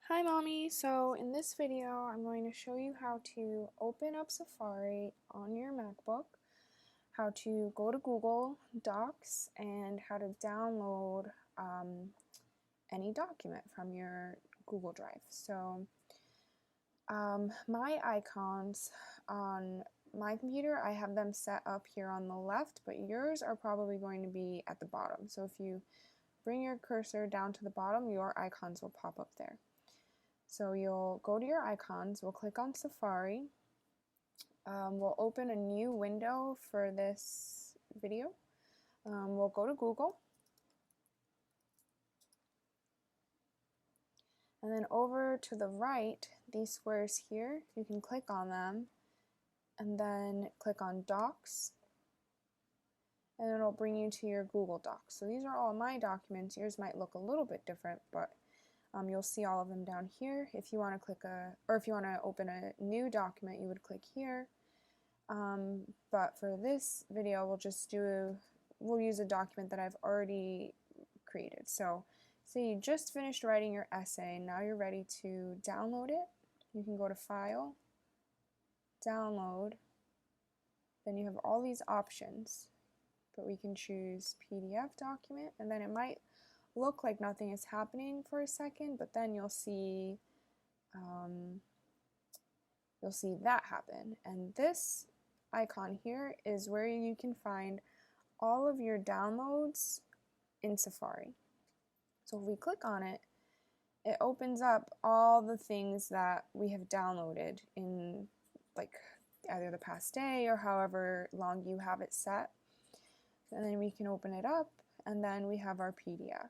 Hi mommy, so in this video I'm going to show you how to open up Safari on your MacBook, how to go to Google Docs, and how to download any document from your Google Drive. So my icons on my computer, I have them set up here on the left, but yours are probably going to be at the bottom. So if you bring your cursor down to the bottom, your icons will pop up there. So you'll go to your icons, we'll click on Safari, we'll open a new window for this video, we'll go to Google, and then over to the right, these squares here, you can click on them, and then click on Docs, and it'll bring you to your Google Docs. So these are all my documents. Yours might look a little bit different, but you'll see all of them down here. If you want to if you want to open a new document, you would click here. But for this video, we'll use a document that I've already created. So say you just finished writing your essay, now you're ready to download it. You can go to File, Download, then you have all these options, but we can choose PDF document, and then it might look like nothing is happening for a second, but then you'll see that happen, and this icon here is where you can find all of your downloads in Safari. So if we click on it, it opens up all the things that we have downloaded in like either the past day or however long you have it set. And then we can open it up, and then we have our PDF.